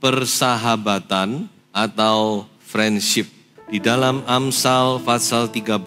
Persahabatan atau friendship. Di dalam Amsal pasal 13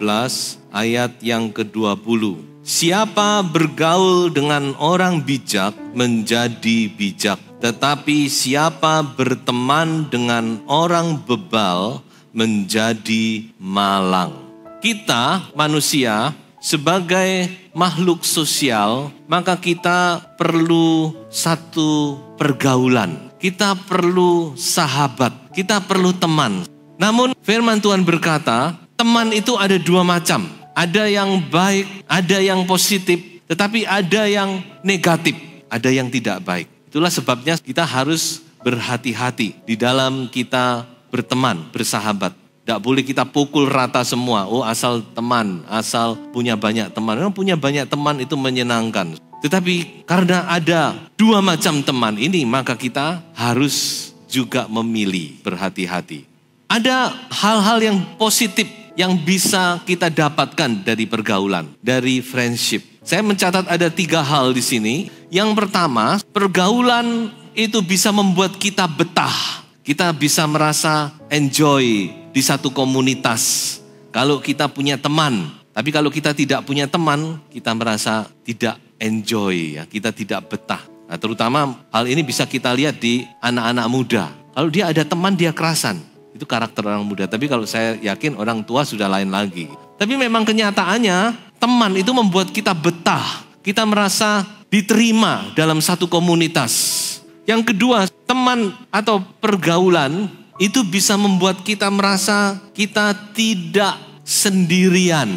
ayat yang ke-20. Siapa bergaul dengan orang bijak menjadi bijak, tetapi siapa berteman dengan orang bebal menjadi malang. Kita manusia sebagai makhluk sosial, maka kita perlu satu pergaulan. Kita perlu sahabat, kita perlu teman. Namun firman Tuhan berkata, teman itu ada dua macam. Ada yang baik, ada yang positif, tetapi ada yang negatif, ada yang tidak baik. Itulah sebabnya kita harus berhati-hati di dalam kita berteman, bersahabat. Tidak boleh kita pukul rata semua. Oh, asal teman, asal punya banyak teman. Memang punya banyak teman itu menyenangkan. Tetapi karena ada dua macam teman ini, maka kita harus juga memilih, berhati-hati. Ada hal-hal yang positif yang bisa kita dapatkan dari pergaulan, dari friendship. Saya mencatat ada 3 hal di sini. Yang pertama, pergaulan itu bisa membuat kita betah. Kita bisa merasa enjoy di satu komunitas. Kalau kita punya teman, tapi kalau kita tidak punya teman, kita merasa tidak enjoy, ya, kita tidak betah. Nah, terutama hal ini bisa kita lihat di anak-anak muda. Kalau dia ada teman, dia kerasan. Itu karakter orang muda. Tapi kalau saya yakin orang tua sudah lain lagi. Tapi memang kenyataannya teman itu membuat kita betah. Kita merasa diterima dalam satu komunitas. Yang kedua, teman atau pergaulan itu bisa membuat kita merasa kita tidak sendirian,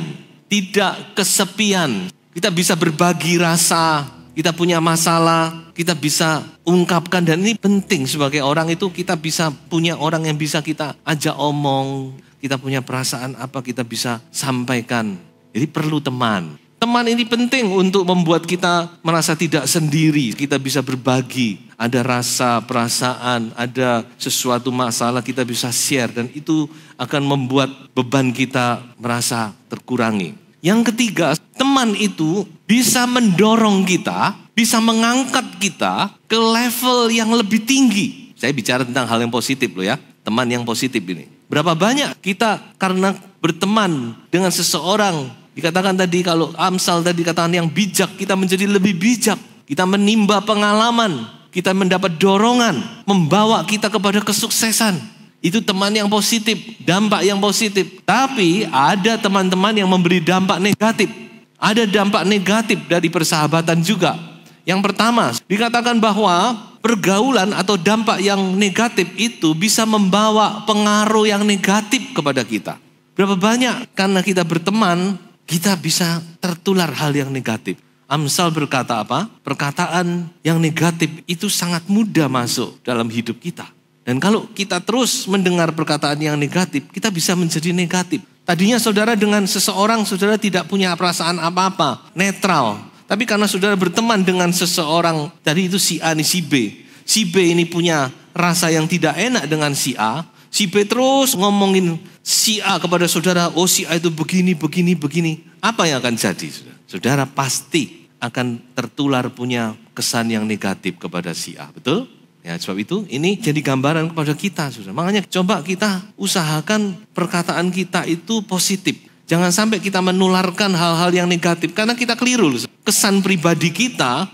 tidak kesepian. Kita bisa berbagi rasa, kita punya masalah, kita bisa ungkapkan. Dan ini penting sebagai orang itu kita bisa punya orang yang bisa kita ajak omong. Kita punya perasaan apa kita bisa sampaikan. Jadi perlu teman. Teman ini penting untuk membuat kita merasa tidak sendiri. Kita bisa berbagi, ada rasa, perasaan, ada sesuatu masalah kita bisa share. Dan itu akan membuat beban kita merasa terkurangi. Yang ketiga, teman itu bisa mendorong kita, bisa mengangkat kita ke level yang lebih tinggi. Saya bicara tentang hal yang positif loh ya, teman yang positif ini. Berapa banyak kita karena berteman dengan seseorang, dikatakan tadi kalau Amsal tadi katakan yang bijak, kita menjadi lebih bijak. Kita menimba pengalaman, kita mendapat dorongan, membawa kita kepada kesuksesan. Itu teman yang positif, dampak yang positif. Tapi ada teman-teman yang memberi dampak negatif. Ada dampak negatif dari persahabatan juga. Yang pertama, dikatakan bahwa pergaulan atau dampak yang negatif itu bisa membawa pengaruh yang negatif kepada kita. Berapa banyak karena kita berteman, kita bisa tertular hal yang negatif. Amsal berkata apa? Perkataan yang negatif itu sangat mudah masuk dalam hidup kita. Dan kalau kita terus mendengar perkataan yang negatif, kita bisa menjadi negatif. Tadinya saudara dengan seseorang, saudara tidak punya perasaan apa-apa, netral. Tapi karena saudara berteman dengan seseorang, tadi itu si A, ini si B. Si B ini punya rasa yang tidak enak dengan si A. Si B terus ngomongin si A kepada saudara, oh si A itu begini, begini, begini. Apa yang akan jadi? Saudara pasti akan tertular punya kesan yang negatif kepada si A, betul? Ya, sebab itu ini jadi gambaran kepada kita, saudara. Makanya coba kita usahakan perkataan kita itu positif. Jangan sampai kita menularkan hal-hal yang negatif karena kita keliru. Kesan pribadi kita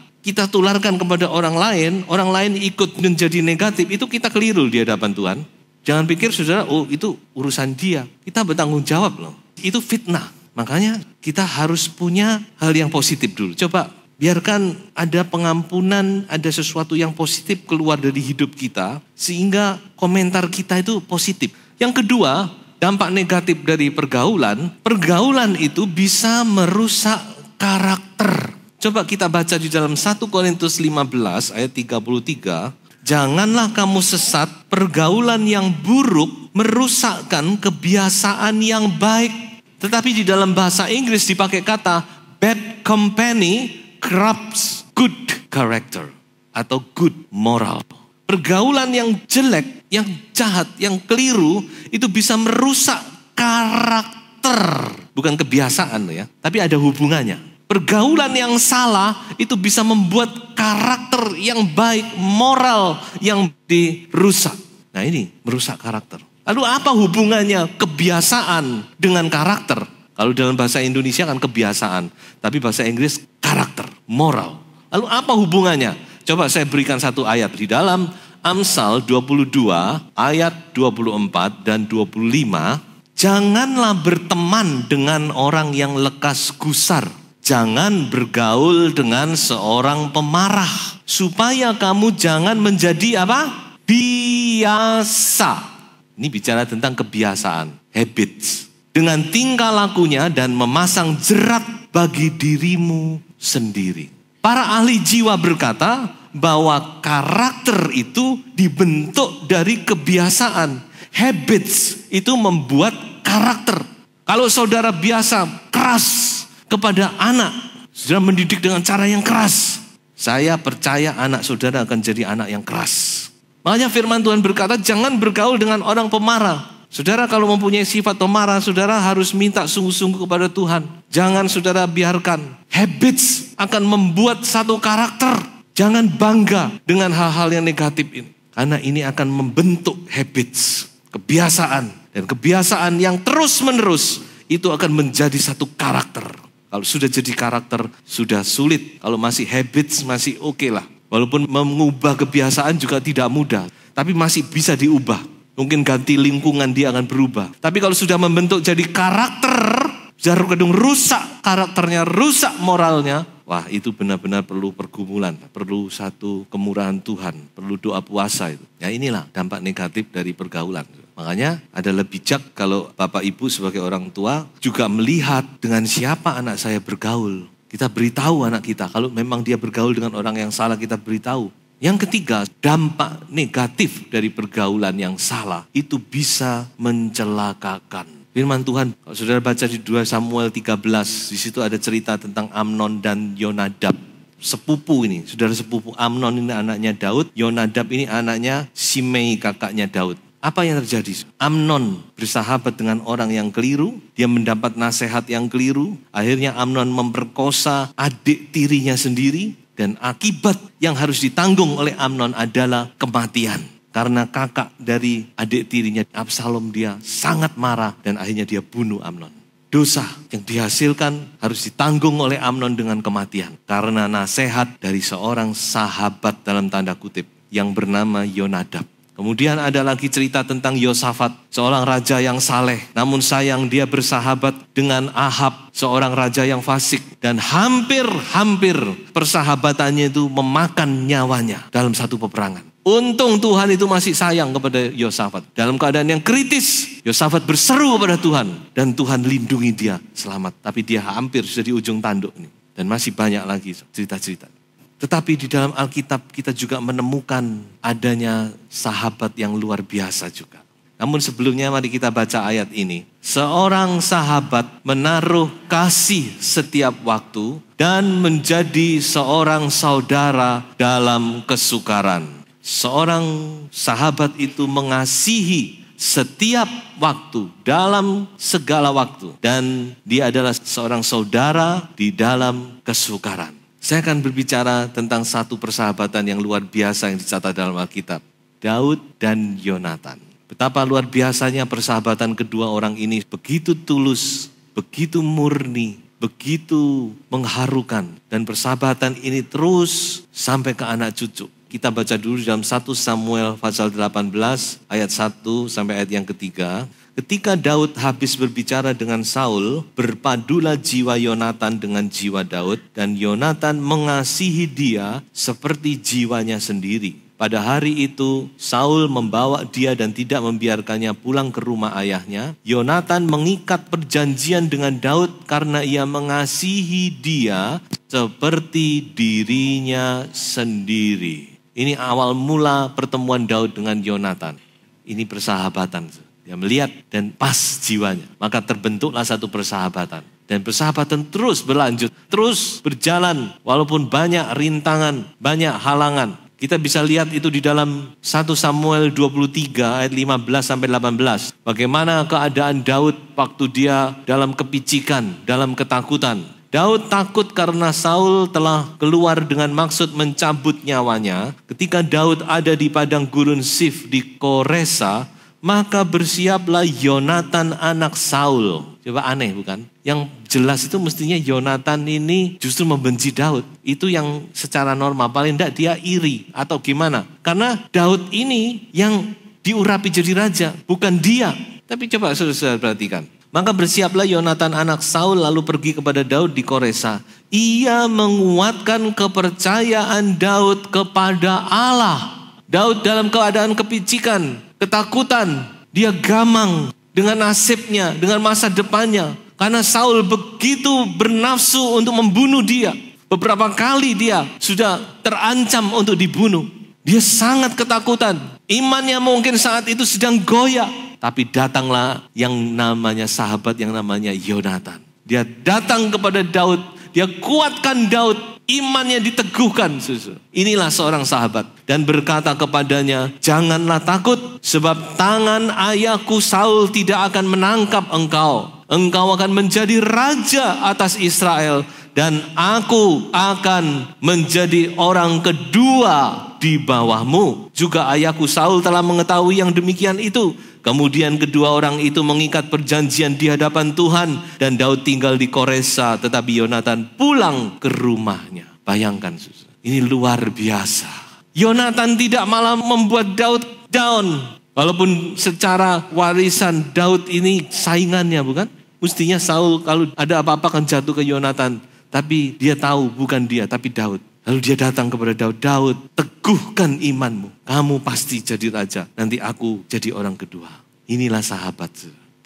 tularkan kepada orang lain ikut menjadi negatif, itu kita keliru di hadapan Tuhan. Jangan pikir saudara, oh itu urusan dia. Kita bertanggung jawab loh. Itu fitnah. Makanya kita harus punya hal yang positif dulu. Coba biarkan ada pengampunan, ada sesuatu yang positif keluar dari hidup kita. Sehingga komentar kita itu positif. Yang kedua, dampak negatif dari pergaulan. Pergaulan itu bisa merusak karakter. Coba kita baca di dalam 1 Korintus 15 ayat 33. Janganlah kamu sesat, pergaulan yang buruk merusakkan kebiasaan yang baik. Tetapi di dalam bahasa Inggris dipakai kata bad company corrupts good character atau good moral. Pergaulan yang jelek, yang jahat, yang keliru itu bisa merusak karakter. Bukan kebiasaan ya, tapi ada hubungannya. Pergaulan yang salah itu bisa membuat karakter yang baik, moral yang dirusak. Nah ini merusak karakter. Lalu apa hubungannya kebiasaan dengan karakter? Kalau dalam bahasa Indonesia kan kebiasaan, tapi bahasa Inggris karakter, moral. Lalu apa hubungannya? Coba saya berikan satu ayat di dalam Amsal 22 ayat 24 dan 25. Janganlah berteman dengan orang yang lekas gusar. Jangan bergaul dengan seorang pemarah. Supaya kamu jangan menjadi apa? Biasa. Ini bicara tentang kebiasaan, habits. Dengan tingkah lakunya dan memasang jerat bagi dirimu sendiri. Para ahli jiwa berkata bahwa karakter itu dibentuk dari kebiasaan. Habits itu membuat karakter. Kalau saudara biasa keras kepada anak, saudara mendidik dengan cara yang keras, saya percaya anak saudara akan jadi anak yang keras. Makanya firman Tuhan berkata jangan bergaul dengan orang pemarah. Saudara kalau mempunyai sifat pemarah, saudara harus minta sungguh-sungguh kepada Tuhan. Jangan saudara biarkan. Habits akan membuat satu karakter. Jangan bangga dengan hal-hal yang negatif ini. Karena ini akan membentuk habits, kebiasaan. Dan kebiasaan yang terus-menerus itu akan menjadi satu karakter. Kalau sudah jadi karakter, sudah sulit. Kalau masih habits, masih oke lah. Walaupun mengubah kebiasaan juga tidak mudah. Tapi masih bisa diubah. Mungkin ganti lingkungan dia akan berubah. Tapi kalau sudah membentuk jadi karakter, jarum gedung rusak karakternya, rusak moralnya. Wah itu benar-benar perlu pergumulan, perlu satu kemurahan Tuhan, perlu doa puasa itu. Ya inilah dampak negatif dari pergaulan. Makanya adalah bijak kalau Bapak Ibu sebagai orang tua juga melihat dengan siapa anak saya bergaul. Kita beritahu anak kita, kalau memang dia bergaul dengan orang yang salah kita beritahu. Yang ketiga, dampak negatif dari pergaulan yang salah itu bisa mencelakakan. Firman Tuhan, kalau saudara baca di 2 Samuel 13, di situ ada cerita tentang Amnon dan Yonadab. Sepupu ini, saudara sepupu. Amnon ini anaknya Daud, Yonadab ini anaknya Simei kakaknya Daud. Apa yang terjadi? Amnon bersahabat dengan orang yang keliru, dia mendapat nasihat yang keliru, akhirnya Amnon memperkosa adik tirinya sendiri. Dan akibat yang harus ditanggung oleh Amnon adalah kematian. Karena kakak dari adik tirinya Absalom dia sangat marah dan akhirnya dia bunuh Amnon. Dosa yang dihasilkan harus ditanggung oleh Amnon dengan kematian. Karena nasihat dari seorang sahabat dalam tanda kutip yang bernama Yonadab. Kemudian ada lagi cerita tentang Yosafat, seorang raja yang saleh. Namun sayang dia bersahabat dengan Ahab, seorang raja yang fasik. Dan hampir persahabatannya itu memakan nyawanya dalam satu peperangan. Untung Tuhan itu masih sayang kepada Yosafat. Dalam keadaan yang kritis, Yosafat berseru kepada Tuhan. Dan Tuhan lindungi dia selamat. Tapi dia hampir sudah di ujung tanduk ini. Dan masih banyak lagi cerita-cerita. Tetapi di dalam Alkitab kita juga menemukan adanya sahabat yang luar biasa juga. Namun sebelumnya mari kita baca ayat ini. Seorang sahabat menaruh kasih setiap waktu dan menjadi seorang saudara dalam kesukaran. Seorang sahabat itu mengasihi setiap waktu dalam segala waktu. Dan dia adalah seorang saudara di dalam kesukaran. Saya akan berbicara tentang satu persahabatan yang luar biasa yang dicatat dalam Alkitab. Daud dan Yonatan. Betapa luar biasanya persahabatan kedua orang ini. Begitu tulus, begitu murni, begitu mengharukan. Dan persahabatan ini terus sampai ke anak cucu. Kita baca dulu dalam 1 Samuel pasal 18 ayat 1 sampai ayat yang ketiga. Ketika Daud habis berbicara dengan Saul, berpadulah jiwa Yonatan dengan jiwa Daud, dan Yonatan mengasihi dia seperti jiwanya sendiri. Pada hari itu, Saul membawa dia dan tidak membiarkannya pulang ke rumah ayahnya. Yonatan mengikat perjanjian dengan Daud karena ia mengasihi dia seperti dirinya sendiri. Ini awal mula pertemuan Daud dengan Yonatan. Ini persahabatan. Dia melihat dan pas jiwanya. Maka terbentuklah satu persahabatan. Dan persahabatan terus berlanjut, terus berjalan. Walaupun banyak rintangan, banyak halangan. Kita bisa lihat itu di dalam 1 Samuel 23 ayat 15-18. Bagaimana keadaan Daud waktu dia dalam kepicikan, dalam ketakutan. Daud takut karena Saul telah keluar dengan maksud mencabut nyawanya. Ketika Daud ada di padang gurun Sif di Koresa, maka bersiaplah Yonatan anak Saul. Coba aneh bukan? Yang jelas itu mestinya Yonatan ini justru membenci Daud. Itu yang secara normal, paling tidak dia iri atau gimana. Karena Daud ini yang diurapi jadi raja, bukan dia. Tapi coba saudara perhatikan. Maka bersiaplah Yonatan anak Saul lalu pergi kepada Daud di Koresa. Ia menguatkan kepercayaan Daud kepada Allah. Daud dalam keadaan kepicikan, ketakutan, dia gamang dengan nasibnya, dengan masa depannya. Karena Saul begitu bernafsu untuk membunuh dia. Beberapa kali dia sudah terancam untuk dibunuh. Dia sangat ketakutan. Imannya mungkin saat itu sedang goyah. Tapi datanglah yang namanya sahabat, yang namanya Yonatan. Dia datang kepada Daud. Dia kuatkan Daud. Imannya diteguhkan. Inilah seorang sahabat. Dan berkata kepadanya, janganlah takut. Sebab tangan ayahku Saul tidak akan menangkap engkau. Engkau akan menjadi raja atas Israel. Dan aku akan menjadi orang kedua di bawahmu. Juga ayahku Saul telah mengetahui yang demikian itu. Kemudian kedua orang itu mengikat perjanjian di hadapan Tuhan. Dan Daud tinggal di Koresa, tetapi Yonatan pulang ke rumahnya. Bayangkan, ini luar biasa. Yonatan tidak malah membuat Daud down. Walaupun secara warisan Daud ini saingannya, bukan? Mestinya Saul kalau ada apa-apa kan jatuh ke Yonatan. Tapi dia tahu bukan dia, tapi Daud. Lalu dia datang kepada Daud. Daud, teguhkan imanmu. Kamu pasti jadi raja. Nanti aku jadi orang kedua. Inilah sahabat.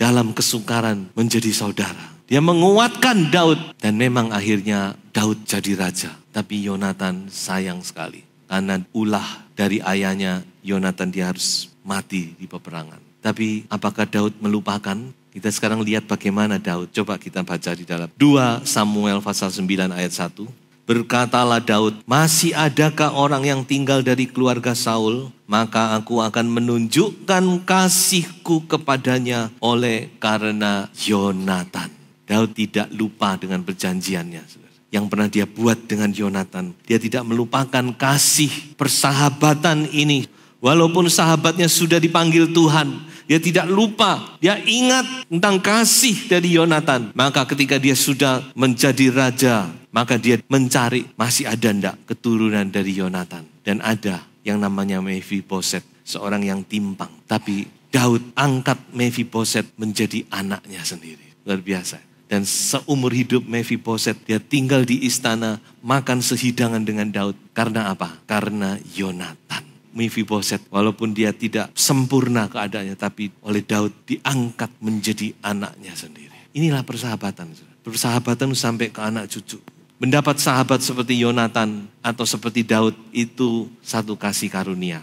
Dalam kesukaran menjadi saudara. Dia menguatkan Daud. Dan memang akhirnya Daud jadi raja. Tapi Yonatan sayang sekali. Karena ulah dari ayahnya, Yonatan dia harus mati di peperangan. Tapi apakah Daud melupakan? Kita sekarang lihat bagaimana Daud. Coba kita baca di dalam 2 Samuel pasal 9 ayat 1. Berkatalah Daud, masih adakah orang yang tinggal dari keluarga Saul? Maka aku akan menunjukkan kasihku kepadanya oleh karena Yonatan. Daud tidak lupa dengan perjanjiannya. Yang pernah dia buat dengan Yonatan. Dia tidak melupakan kasih persahabatan ini. Walaupun sahabatnya sudah dipanggil Tuhan. Dia tidak lupa, dia ingat tentang kasih dari Yonatan. Maka ketika dia sudah menjadi raja, maka dia mencari masih ada enggak keturunan dari Yonatan. Dan ada yang namanya Mephiboset, seorang yang timpang. Tapi Daud angkat Mephiboset menjadi anaknya sendiri. Luar biasa. Dan seumur hidup Mephiboset, dia tinggal di istana, makan sehidangan dengan Daud. Karena apa? Karena Yonatan. Mephiboset, walaupun dia tidak sempurna keadaannya, tapi oleh Daud diangkat menjadi anaknya sendiri. Inilah persahabatan. Persahabatan sampai ke anak cucu. Mendapat sahabat seperti Yonatan atau seperti Daud itu satu kasih karunia.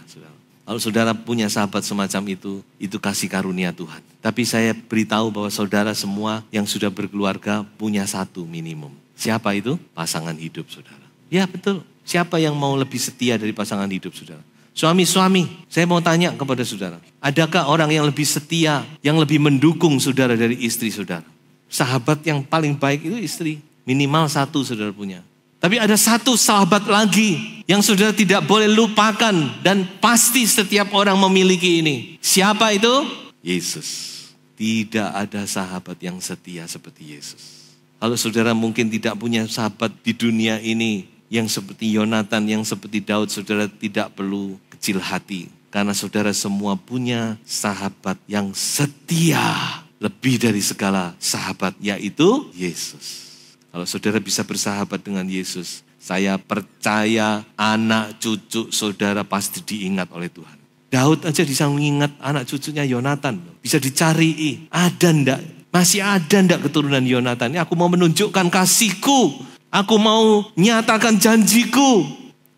Kalau saudara punya sahabat semacam itu kasih karunia Tuhan. Tapi saya beritahu bahwa saudara semua yang sudah berkeluarga punya satu minimum. Siapa itu? Pasangan hidup saudara. Ya betul. Siapa yang mau lebih setia dari pasangan hidup saudara? Suami-suami, saya mau tanya kepada saudara. Adakah orang yang lebih setia, yang lebih mendukung saudara dari istri saudara? Sahabat yang paling baik itu istri. Minimal satu saudara punya. Tapi ada satu sahabat lagi yang saudara tidak boleh lupakan. Dan pasti setiap orang memiliki ini. Siapa itu? Yesus. Tidak ada sahabat yang setia seperti Yesus. Kalau saudara mungkin tidak punya sahabat di dunia ini yang seperti Yonatan, yang seperti Daud, saudara tidak perlu kecil hati. Karena saudara semua punya sahabat yang setia. Lebih dari segala sahabat, yaitu Yesus. Kalau saudara bisa bersahabat dengan Yesus, saya percaya anak cucu saudara pasti diingat oleh Tuhan. Daud aja bisa mengingat anak cucunya Yonatan. Bisa dicari, ada ndak? Masih ada ndak keturunan Yonatan? Aku mau menunjukkan kasihku. Aku mau nyatakan janjiku.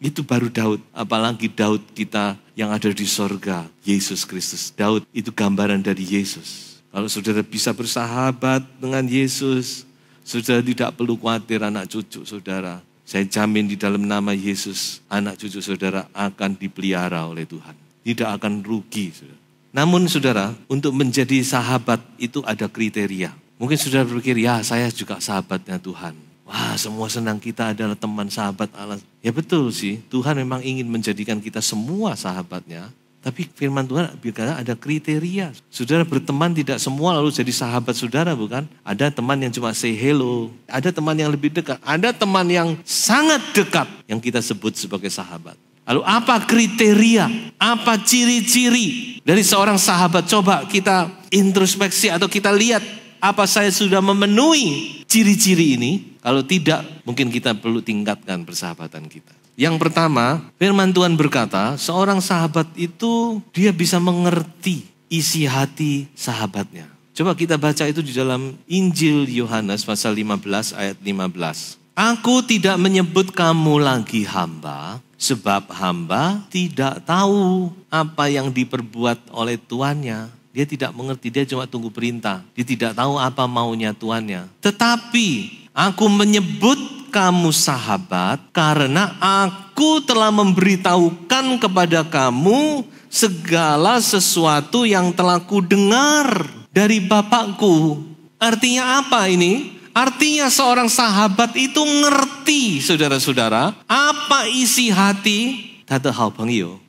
Itu baru Daud, apalagi Daud kita yang ada di sorga, Yesus Kristus. Daud itu gambaran dari Yesus. Kalau saudara bisa bersahabat dengan Yesus, saudara tidak perlu khawatir anak cucu saudara. Saya jamin di dalam nama Yesus, anak cucu saudara akan dipelihara oleh Tuhan. Tidak akan rugi, saudara. Namun saudara, untuk menjadi sahabat itu ada kriteria. Mungkin saudara berpikir, ya saya juga sahabatnya Tuhan. Wah, semua senang kita adalah teman sahabat Allah. Ya betul sih, Tuhan memang ingin menjadikan kita semua sahabatnya. Tapi firman Tuhan bicara ada kriteria. Saudara berteman tidak semua lalu jadi sahabat saudara, bukan? Ada teman yang cuma say hello. Ada teman yang lebih dekat. Ada teman yang sangat dekat yang kita sebut sebagai sahabat. Lalu apa kriteria? Apa ciri-ciri dari seorang sahabat? Coba kita introspeksi atau kita lihat. Apa saya sudah memenuhi ciri-ciri ini? Kalau tidak, mungkin kita perlu tingkatkan persahabatan kita. Yang pertama, firman Tuhan berkata, seorang sahabat itu dia bisa mengerti isi hati sahabatnya. Coba kita baca itu di dalam Injil Yohanes pasal 15 ayat 15. Aku tidak menyebut kamu lagi hamba, sebab hamba tidak tahu apa yang diperbuat oleh tuannya. Dia tidak mengerti, dia cuma tunggu perintah. Dia tidak tahu apa maunya tuannya. Tetapi aku menyebut kamu sahabat karena aku telah memberitahukan kepada kamu segala sesuatu yang telah kudengar dari Bapakku. Artinya apa ini? Artinya seorang sahabat itu ngerti, saudara-saudara, apa isi hati.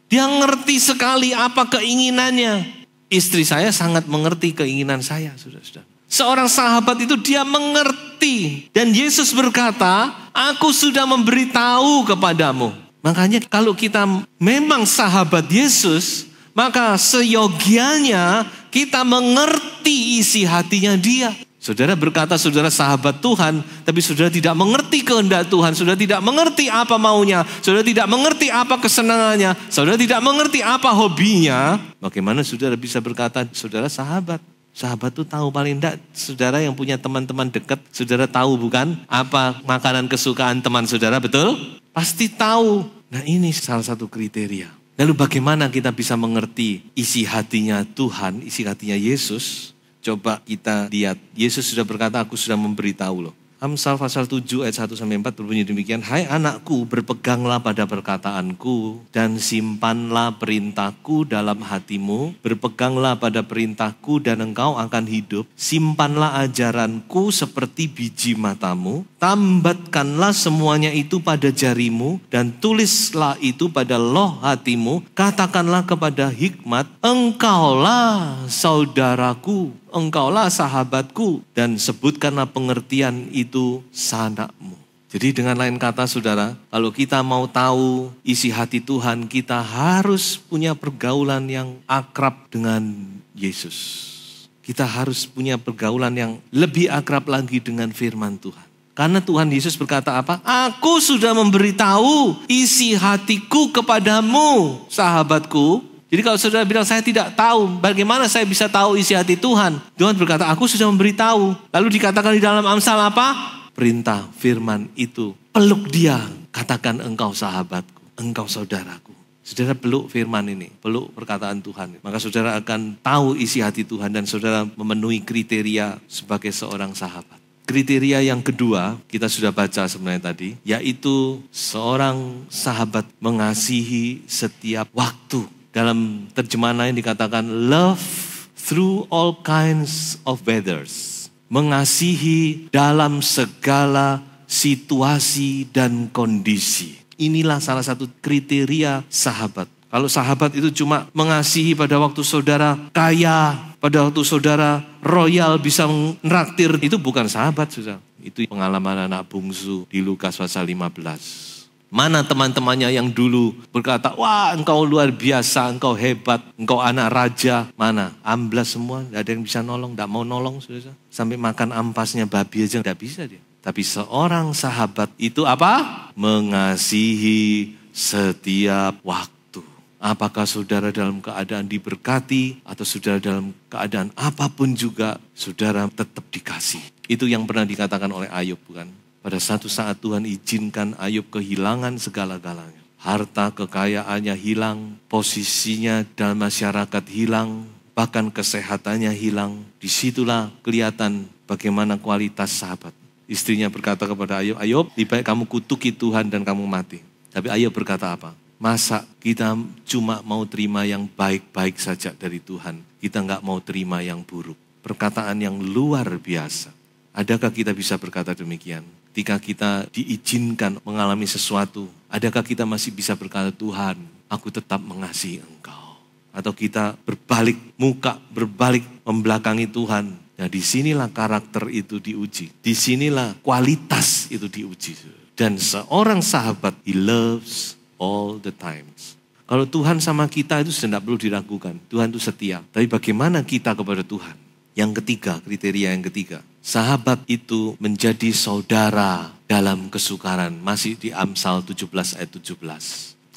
Dia ngerti sekali apa keinginannya. Istri saya sangat mengerti keinginan saya, saudara-saudara. Seorang sahabat itu dia mengerti. Dan Yesus berkata, aku sudah memberitahu kepadamu. Makanya kalau kita memang sahabat Yesus, maka seyogianya kita mengerti isi hatinya dia. Saudara berkata saudara sahabat Tuhan, tapi saudara tidak mengerti kehendak Tuhan. Saudara tidak mengerti apa maunya. Saudara tidak mengerti apa kesenangannya. Saudara tidak mengerti apa hobinya. Bagaimana saudara bisa berkata saudara sahabat? Sahabat itu tahu paling tidak. Saudara yang punya teman-teman dekat, saudara tahu bukan apa makanan kesukaan teman saudara, betul? Pasti tahu. Nah ini salah satu kriteria. Lalu bagaimana kita bisa mengerti isi hatinya Tuhan, isi hatinya Yesus? Coba kita lihat, Yesus sudah berkata, aku sudah memberitahu loh. Amsal pasal 7 ayat 1-4 berbunyi demikian. Hai anakku, berpeganglah pada perkataanku dan simpanlah perintahku dalam hatimu. Berpeganglah pada perintahku dan engkau akan hidup. Simpanlah ajaranku seperti biji matamu. Tambatkanlah semuanya itu pada jarimu dan tulislah itu pada loh hatimu. Katakanlah kepada hikmat, engkaulah saudaraku, engkaulah sahabatku, dan sebutkanlah pengertian itu sanakmu. Jadi dengan lain kata saudara, kalau kita mau tahu isi hati Tuhan, kita harus punya pergaulan yang akrab dengan Yesus. Kita harus punya pergaulan yang lebih akrab lagi dengan firman Tuhan. Karena Tuhan Yesus berkata apa? Aku sudah memberitahu isi hatiku kepadamu, sahabatku. Jadi kalau saudara bilang saya tidak tahu, bagaimana saya bisa tahu isi hati Tuhan? Tuhan berkata, aku sudah memberitahu. Lalu dikatakan di dalam Amsal apa? Perintah firman itu. Peluk dia, katakan engkau sahabatku, engkau saudaraku. Saudara peluk firman ini, peluk perkataan Tuhan. Maka saudara akan tahu isi hati Tuhan dan saudara memenuhi kriteria sebagai seorang sahabat. Kriteria yang kedua, kita sudah baca sebenarnya tadi, yaitu seorang sahabat mengasihi setiap waktu. Dalam terjemahan lain dikatakan love through all kinds of weathers. Mengasihi dalam segala situasi dan kondisi. Inilah salah satu kriteria sahabat. Kalau sahabat itu cuma mengasihi pada waktu saudara kaya, pada waktu saudara royal bisa menraktir, itu bukan sahabat, saudara. Itu pengalaman anak bungsu di Lukas pasal 15. Mana teman-temannya yang dulu berkata, wah engkau luar biasa, engkau hebat, engkau anak raja. Mana? Amblas semua, tidak ada yang bisa nolong, tidak mau nolong. Saudara. Sampai makan ampasnya babi aja tidak bisa dia. Tapi seorang sahabat itu apa? Mengasihi setiap waktu. Apakah saudara dalam keadaan diberkati atau saudara dalam keadaan apapun juga, saudara tetap dikasih. Itu yang pernah dikatakan oleh Ayub, bukan? Pada satu saat Tuhan izinkan Ayub kehilangan segala-galanya. harta kekayaannya hilang, posisinya dalam masyarakat hilang, bahkan kesehatannya hilang. Disitulah kelihatan bagaimana kualitas sahabat. Istrinya berkata kepada Ayub, Ayub, lebih baik kamu kutuki Tuhan dan kamu mati. Tapi Ayub berkata apa? Masa kita cuma mau terima yang baik-baik saja dari Tuhan, kita nggak mau terima yang buruk. Perkataan yang luar biasa. Adakah kita bisa berkata demikian? Ketika kita diizinkan mengalami sesuatu, adakah kita masih bisa berkata, Tuhan, aku tetap mengasihi Engkau? Atau kita berbalik muka, berbalik membelakangi Tuhan. Nah, disinilah karakter itu diuji. Disinilah kualitas itu diuji. Dan seorang sahabat, he loves all the times. Kalau Tuhan sama kita itu sudah tidak perlu diragukan. Tuhan itu setia. Tapi bagaimana kita kepada Tuhan? Yang ketiga, kriteria yang ketiga. Sahabat itu menjadi saudara dalam kesukaran. Masih di Amsal 17 ayat 17.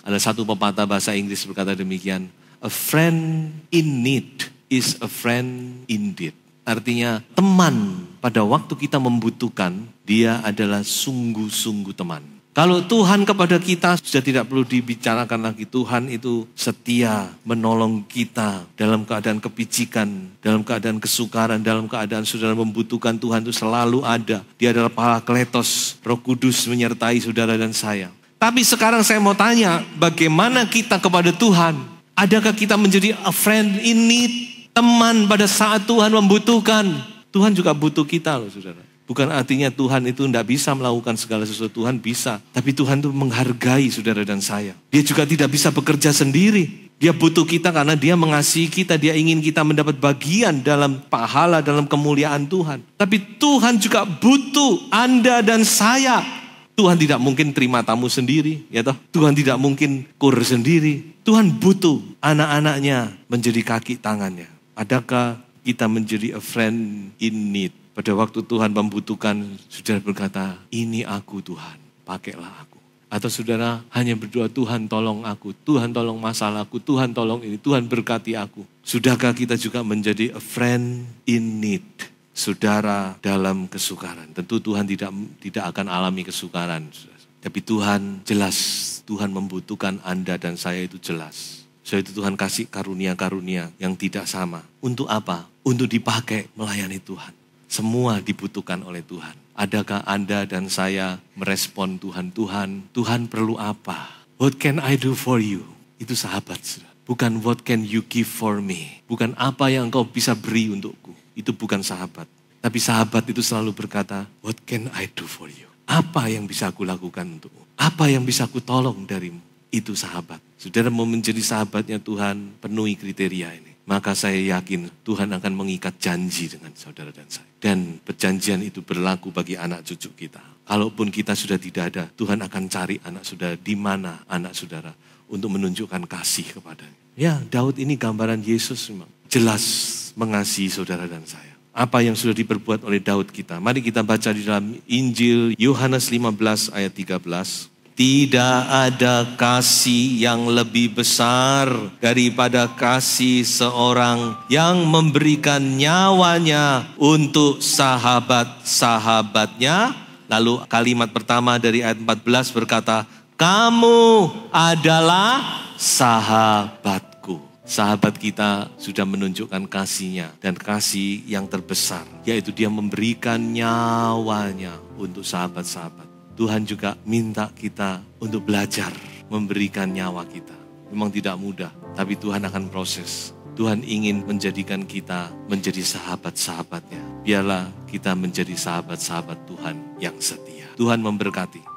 Ada satu pepatah bahasa Inggris berkata demikian. A friend in need is a friend indeed. Artinya teman pada waktu kita membutuhkan, dia adalah sungguh-sungguh teman. Kalau Tuhan kepada kita sudah tidak perlu dibicarakan lagi. Tuhan itu setia menolong kita dalam keadaan kepicikan, dalam keadaan kesukaran, dalam keadaan saudara membutuhkan. Tuhan itu selalu ada. Dia adalah Parakletos, Roh Kudus menyertai saudara dan saya. Tapi sekarang saya mau tanya, bagaimana kita kepada Tuhan? Adakah kita menjadi a friend in need? Teman pada saat Tuhan membutuhkan. Tuhan juga butuh kita loh saudara. Bukan artinya Tuhan itu tidak bisa melakukan segala sesuatu. Tuhan bisa. Tapi Tuhan itu menghargai saudara dan saya. Dia juga tidak bisa bekerja sendiri. Dia butuh kita karena dia mengasihi kita. Dia ingin kita mendapat bagian dalam pahala, dalam kemuliaan Tuhan. Tapi Tuhan juga butuh Anda dan saya. Tuhan tidak mungkin terima tamu sendiri. Ya toh? Tuhan tidak mungkin kur sendiri. Tuhan butuh anak-anaknya menjadi kaki tangannya. Adakah kita menjadi a friend in need? Pada waktu Tuhan membutuhkan, saudara berkata, ini aku Tuhan, pakailah aku. Atau saudara hanya berdoa, Tuhan tolong aku, Tuhan tolong masalahku, Tuhan tolong ini, Tuhan berkati aku. Sudahkah kita juga menjadi a friend in need? Saudara dalam kesukaran. Tentu Tuhan tidak akan alami kesukaran. Tapi Tuhan jelas, Tuhan membutuhkan Anda dan saya itu jelas. So itu Tuhan kasih karunia-karunia yang tidak sama. Untuk apa? Untuk dipakai melayani Tuhan. Semua dibutuhkan oleh Tuhan. Adakah Anda dan saya merespon Tuhan? Tuhan perlu apa? What can I do for you? Itu sahabat. Bukan what can you give for me? Bukan apa yang engkau bisa beri untukku. Itu bukan sahabat. Tapi sahabat itu selalu berkata, what can I do for you? Apa yang bisa aku lakukan untukmu? Apa yang bisa aku tolong darimu? Itu sahabat. Saudara mau menjadi sahabatnya Tuhan, penuhi kriteria ini. Maka saya yakin Tuhan akan mengikat janji dengan saudara dan saya. Dan perjanjian itu berlaku bagi anak cucu kita. Kalaupun kita sudah tidak ada, Tuhan akan cari anak saudara. Di mana anak saudara? Untuk menunjukkan kasih kepadanya. Ya, Daud ini gambaran Yesus memang. Jelas mengasihi saudara dan saya. Apa yang sudah diperbuat oleh Daud kita. Mari kita baca di dalam Injil Yohanes 15 ayat 13. Tidak ada kasih yang lebih besar daripada kasih seorang yang memberikan nyawanya untuk sahabat-sahabatnya. Lalu kalimat pertama dari ayat 14 berkata, kamu adalah sahabatku. Sahabat kita sudah menunjukkan kasihnya dan kasih yang terbesar. Yaitu dia memberikan nyawanya untuk sahabat-sahabat. Tuhan juga minta kita untuk belajar memberikan nyawa kita. Memang tidak mudah, tapi Tuhan akan proses. Tuhan ingin menjadikan kita menjadi sahabat-sahabatnya. Biarlah kita menjadi sahabat-sahabat Tuhan yang setia. Tuhan memberkati.